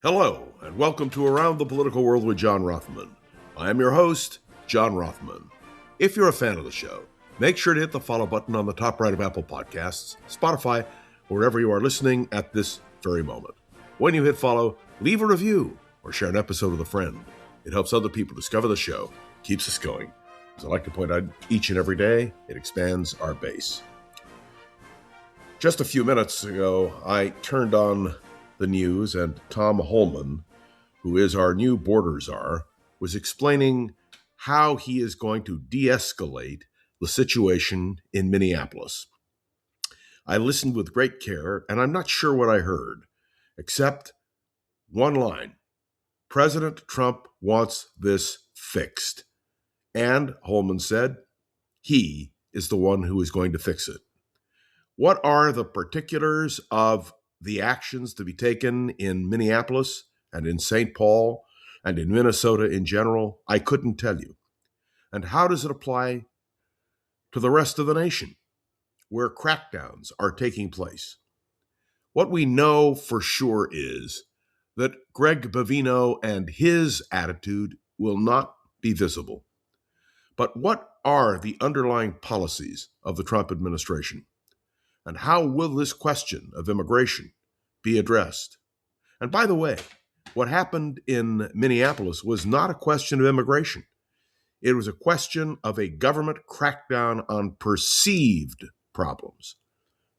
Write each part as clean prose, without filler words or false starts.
Hello, and welcome to Around the Political World with John Rothman. I am your host, John Rothman. If you're a fan of the show, make sure to hit the follow button on the top right of Apple Podcasts, Spotify, wherever you are listening at this very moment. When you hit follow, leave a review or share an episode with a friend. It helps other people discover the show, keeps us going. As I like to point out each and every day, it expands our base. Just a few minutes ago, I turned on the news, and Tom Homan, who is our new border czar, was explaining how he is going to de-escalate the situation in Minneapolis. I listened with great care, and I'm not sure what I heard, except one line. President Trump wants this fixed. And, Homan said, he is the one who is going to fix it. What are the particulars of the actions to be taken in Minneapolis and in St. Paul and in Minnesota in general? I couldn't tell you. And how does it apply to the rest of the nation, where crackdowns are taking place? What we know for sure is that Greg Bavino and his attitude will not be visible. But what are the underlying policies of the Trump administration? And how will this question of immigration be addressed? And by the way, what happened in Minneapolis was not a question of immigration. It was a question of a government crackdown on perceived problems.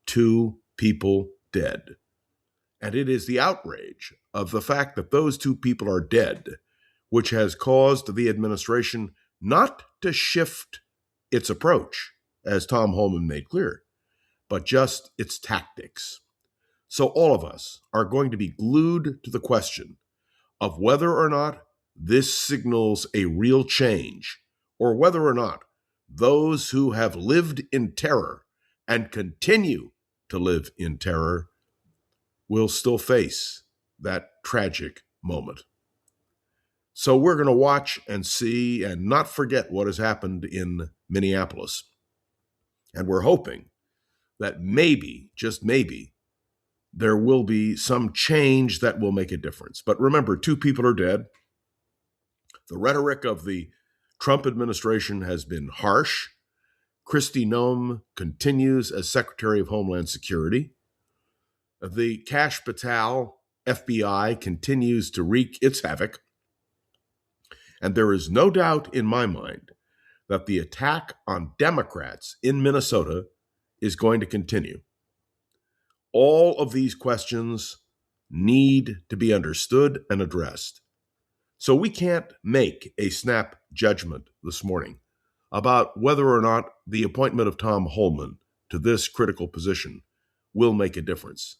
2 people dead. And it is the outrage of the fact that those 2 people are dead which has caused the administration not to shift its approach, as Tom Homan made clear, but just its tactics. So all of us are going to be glued to the question of whether or not this signals a real change, or whether or not those who have lived in terror and continue to live in terror will still face that tragic moment. So we're going to watch and see and not forget what has happened in Minneapolis. And we're hoping that maybe, just maybe, there will be some change that will make a difference. But remember, 2 people are dead. The rhetoric of the Trump administration has been harsh. Kristi Noem continues as Secretary of Homeland Security. The Cash Patel FBI continues to wreak its havoc. And there is no doubt in my mind that the attack on Democrats in Minnesota is going to continue. All of these questions need to be understood and addressed. So we can't make a snap judgment this morning about whether or not the appointment of Tom Homan to this critical position will make a difference.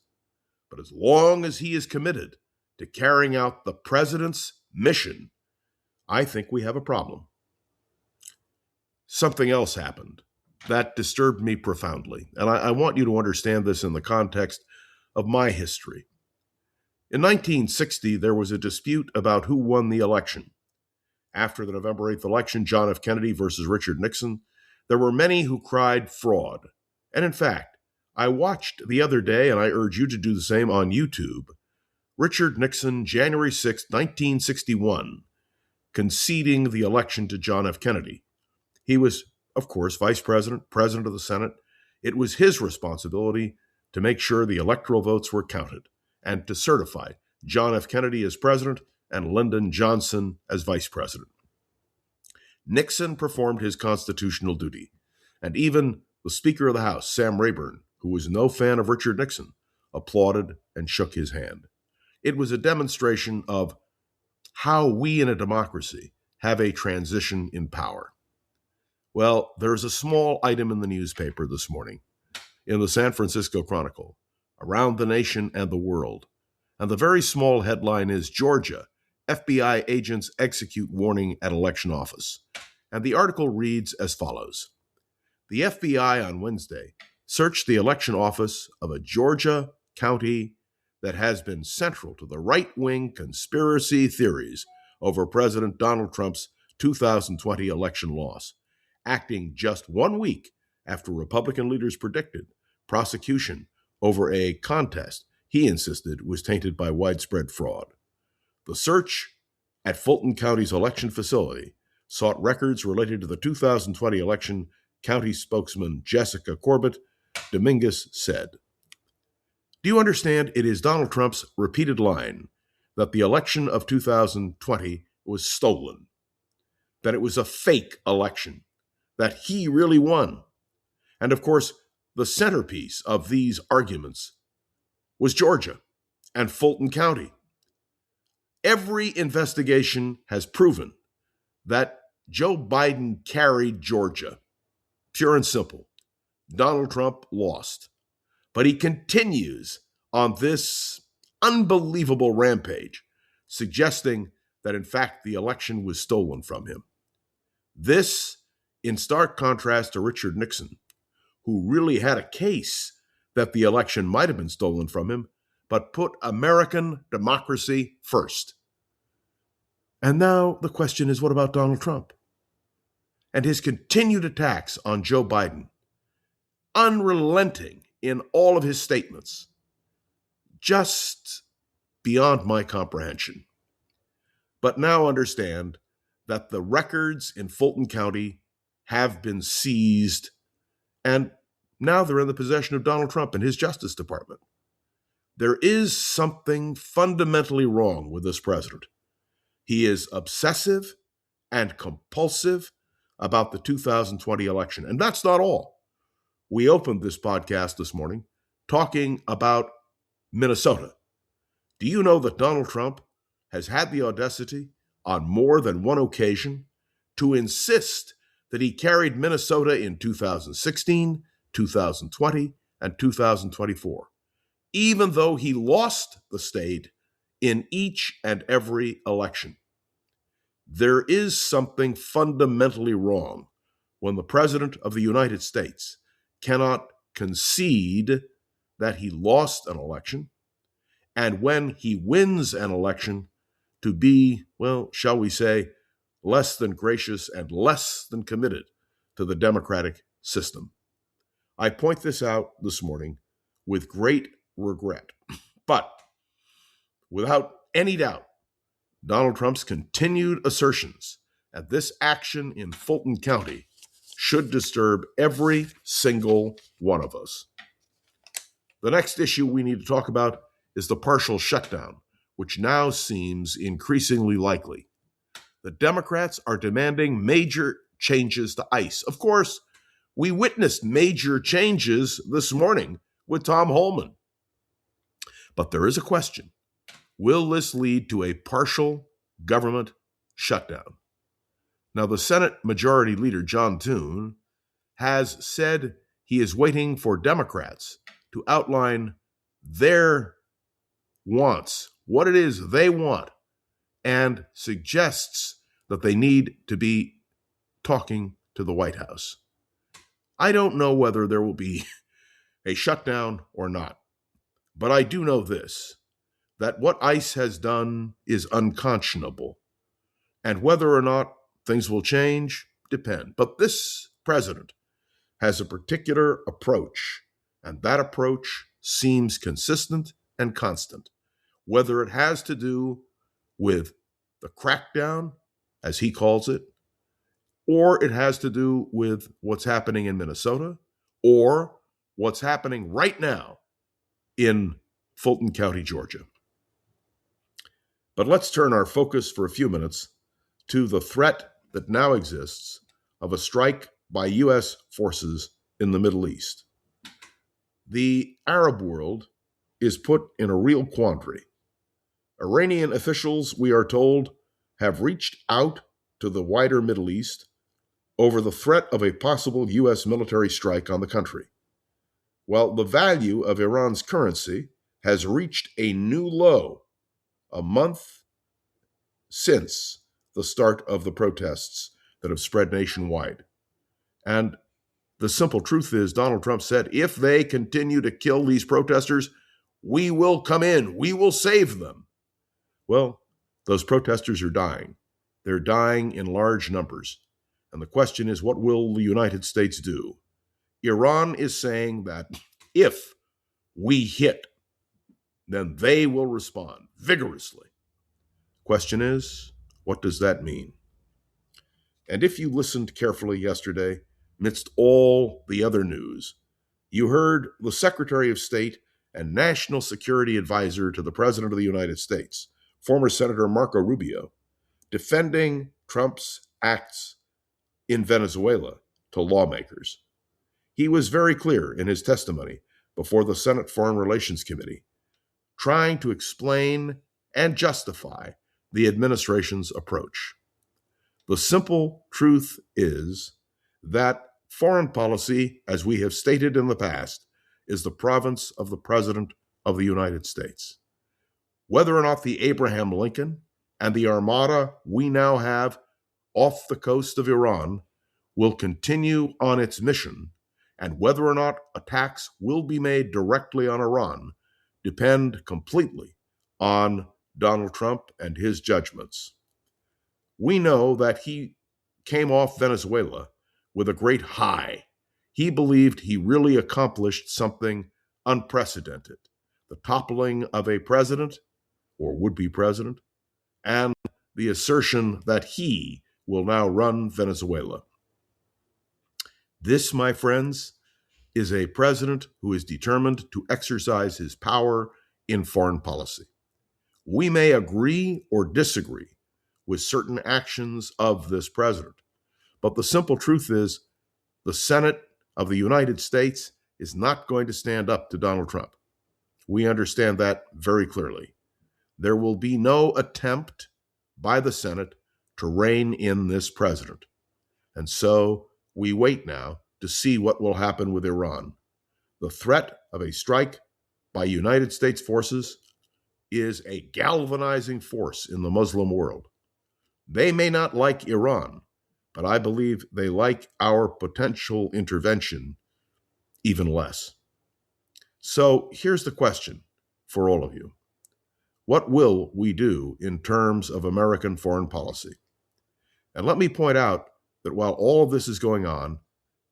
But as long as he is committed to carrying out the president's mission, I think we have a problem. Something else happened that disturbed me profoundly, and I want you to understand this in the context of my history. In 1960, there was a dispute about who won the election. After the November 8th election, John F. Kennedy versus Richard Nixon, there were many who cried fraud. And in fact, I watched the other day, and I urge you to do the same on YouTube, Richard Nixon, January 6, 1961, conceding the election to John F. Kennedy. He was, of course, vice president, president of the Senate. It was his responsibility to make sure the electoral votes were counted and to certify John F. Kennedy as president and Lyndon Johnson as vice president. Nixon performed his constitutional duty, and even the Speaker of the House, Sam Rayburn, who was no fan of Richard Nixon, applauded and shook his hand. It was a demonstration of how we in a democracy have a transition in power. Well, there's a small item in the newspaper this morning, in the San Francisco Chronicle, around the nation and the world. And the very small headline is, Georgia, FBI agents execute warning at election office. And the article reads as follows. The FBI on Wednesday searched the election office of a Georgia county that has been central to the right-wing conspiracy theories over President Donald Trump's 2020 election loss, acting just 1 week after Republican leaders predicted prosecution over a contest he insisted was tainted by widespread fraud. The search at Fulton County's election facility sought records related to the 2020 election. County spokesman Jessica Corbett Dominguez said, "Do you understand it is Donald Trump's repeated line that the election of 2020 was stolen, that it was a fake election, that he really won? And of course, the centerpiece of these arguments was Georgia and Fulton County. Every investigation has proven that Joe Biden carried Georgia. Pure and simple. Donald Trump lost. But he continues on this unbelievable rampage, suggesting that in fact the election was stolen from him. This, in stark contrast to Richard Nixon, who really had a case that the election might have been stolen from him, but put American democracy first. And now the question is, what about Donald Trump? And his continued attacks on Joe Biden, unrelenting in all of his statements, just beyond my comprehension. But now understand that the records in Fulton County have been seized, and now they're in the possession of Donald Trump and his Justice Department. There is something fundamentally wrong with this president. He is obsessive and compulsive about the 2020 election. And that's not all. We opened this podcast this morning talking about Minnesota. Do you know that Donald Trump has had the audacity on more than one occasion to insist that he carried Minnesota in 2016, 2020, and 2024, even though he lost the state in each and every election? There is something fundamentally wrong when the President of the United States cannot concede that he lost an election, and when he wins an election, to be, well, shall we say, less than gracious and less than committed to the democratic system. I point this out this morning with great regret, but without any doubt, Donald Trump's continued assertions and this action in Fulton County should disturb every single one of us. The next issue we need to talk about is the partial shutdown, which now seems increasingly likely. The Democrats are demanding major changes to ICE. Of course, we witnessed major changes this morning with Tom Homan. But there is a question. Will this lead to a partial government shutdown? Now, the Senate Majority Leader, John Thune, has said he is waiting for Democrats to outline their wants, what it is they want, and suggests that they need to be talking to the White House. I don't know whether there will be a shutdown or not, but I do know this, that what ICE has done is unconscionable, and whether or not things will change depend. But this president has a particular approach, and that approach seems consistent and constant, whether it has to do with the crackdown, as he calls it, or it has to do with what's happening in Minnesota, or what's happening right now in Fulton County, Georgia. But let's turn our focus for a few minutes to the threat that now exists of a strike by U.S. forces in the Middle East. The Arab world is put in a real quandary. Iranian officials, we are told, have reached out to the wider Middle East over the threat of a possible U.S. military strike on the country. Well, the value of Iran's currency has reached a new low a month since the start of the protests that have spread nationwide. And the simple truth is, Donald Trump said, if they continue to kill these protesters, we will come in, we will save them. Well, those protesters are dying. They're dying in large numbers. And the question is, what will the United States do? Iran is saying that if we hit, then they will respond vigorously. Question is, what does that mean? And if you listened carefully yesterday, amidst all the other news, you heard the Secretary of State and National Security Advisor to the President of the United States, former Senator Marco Rubio, defending Trump's acts in Venezuela to lawmakers. He was very clear in his testimony before the Senate Foreign Relations Committee, trying to explain and justify the administration's approach. The simple truth is that foreign policy, as we have stated in the past, is the province of the President of the United States. Whether or not the Abraham Lincoln and the armada we now have off the coast of Iran will continue on its mission, and whether or not attacks will be made directly on Iran depend completely on Donald Trump and his judgments. We know that he came off Venezuela with a great high. He believed he really accomplished something unprecedented, the toppling of a president or would-be president, and the assertion that he will now run Venezuela. This, my friends, is a president who is determined to exercise his power in foreign policy. We may agree or disagree with certain actions of this president, but the simple truth is the Senate of the United States is not going to stand up to Donald Trump. We understand that very clearly. There will be no attempt by the Senate to rein in this president. And so we wait now to see what will happen with Iran. The threat of a strike by United States forces is a galvanizing force in the Muslim world. They may not like Iran, but I believe they like our potential intervention even less. So here's the question for all of you. What will we do in terms of American foreign policy? And let me point out that while all of this is going on,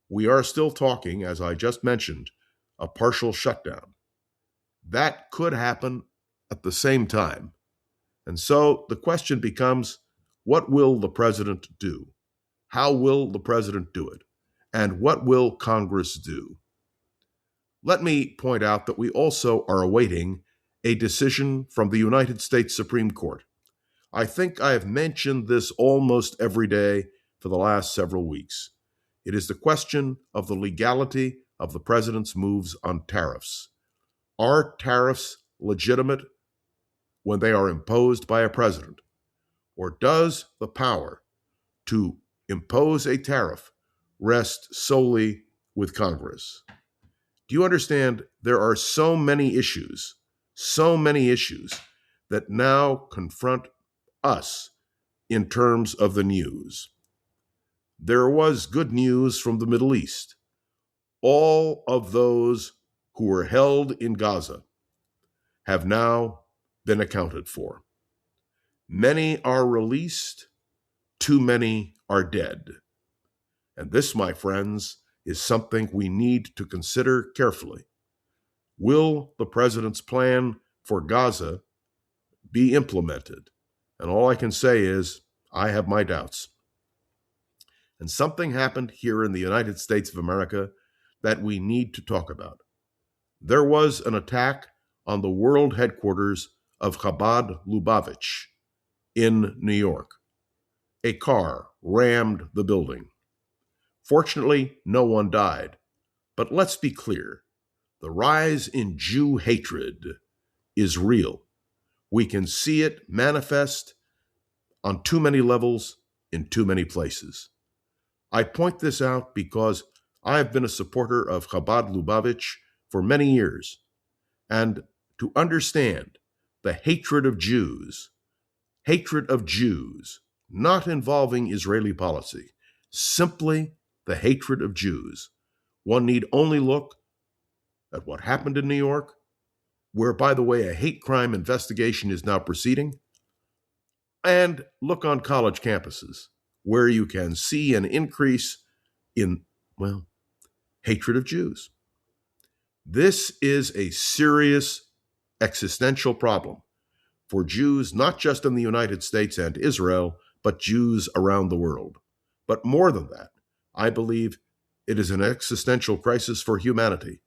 we are still talking, as I just mentioned, a partial shutdown. That could happen at the same time. And so the question becomes, what will the president do? How will the president do it? And what will Congress do? Let me point out that we also are awaiting a decision from the United States Supreme Court. I think I have mentioned this almost every day for the last several weeks. It is the question of the legality of the president's moves on tariffs. Are tariffs legitimate when they are imposed by a president? Or does the power to impose a tariff rest solely with Congress? Do you understand? There are so many issues that now confront us in terms of the news. There was good news from the Middle East. All of those who were held in Gaza have now been accounted for. Many are released, too many are dead. And this, my friends, is something we need to consider carefully. Will the president's plan for Gaza be implemented? And all I can say is, I have my doubts. And something happened here in the United States of America that we need to talk about. There was an attack on the world headquarters of Chabad Lubavitch in New York. A car rammed the building. Fortunately, no one died. But let's be clear, the rise in Jew hatred is real. We can see it manifest on too many levels in too many places. I point this out because I have been a supporter of Chabad Lubavitch for many years, and to understand the hatred of Jews, not involving Israeli policy, simply the hatred of Jews, one need only look at what happened in New York, where, by the way, a hate crime investigation is now proceeding, and look on college campuses, where you can see an increase in, hatred of Jews. This is a serious existential problem for Jews not just in the United States and Israel, but Jews around the world. But more than that, I believe it is an existential crisis for humanity.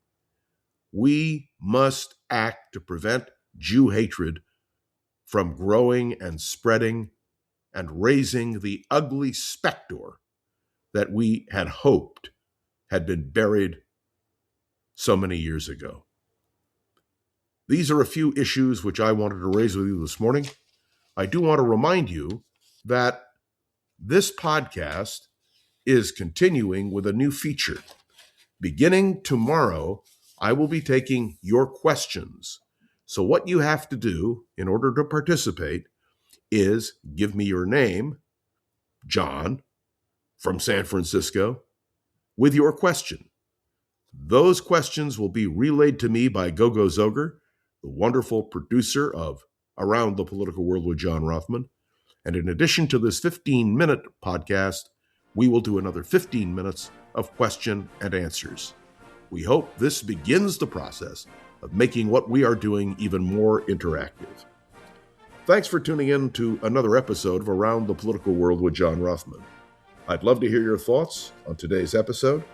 We must act to prevent Jew hatred from growing and spreading and raising the ugly specter that we had hoped had been buried so many years ago. These are a few issues which I wanted to raise with you this morning. I do want to remind you that this podcast is continuing with a new feature. Beginning tomorrow, I will be taking your questions. So what you have to do in order to participate is give me your name, John, from San Francisco, with your question. Those questions will be relayed to me by Gogo Zoger, the wonderful producer of Around the Political World with John Rothman. And in addition to this 15-minute podcast, we will do another 15 minutes of question and answers. We hope this begins the process of making what we are doing even more interactive. Thanks for tuning in to another episode of Around the Political World with John Rothman. I'd love to hear your thoughts on today's episode.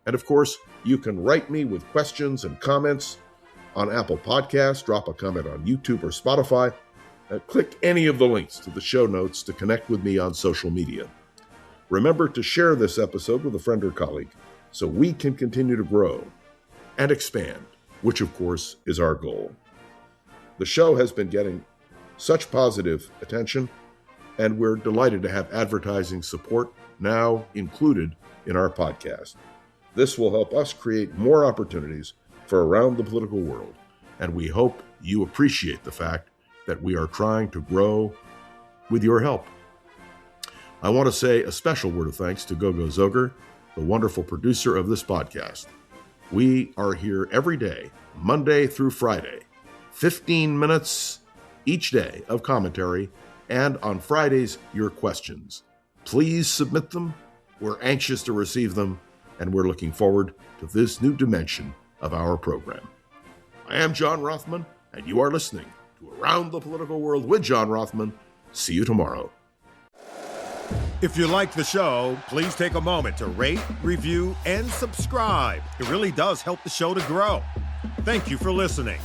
And of course, you can write me with questions and comments on Apple Podcasts, drop a comment on YouTube or Spotify, and click any of the links to the show notes to connect with me on social media. Remember to share this episode with a friend or colleague so we can continue to grow and expand, which of course is our goal. The show has been getting such positive attention, and we're delighted to have advertising support now included in our podcast. This will help us create more opportunities for Around the Political World, and we hope you appreciate the fact that we are trying to grow with your help. I want to say a special word of thanks to Gogo Zoger, the wonderful producer of this podcast. We are here every day, Monday through Friday, 15 minutes each day of commentary, and on Fridays, your questions. Please submit them. We're anxious to receive them, and we're looking forward to this new dimension of our program. I am John Rothman, and you are listening to Around the Political World with John Rothman. See you tomorrow. If you like the show, please take a moment to rate, review, and subscribe. It really does help the show to grow. Thank you for listening.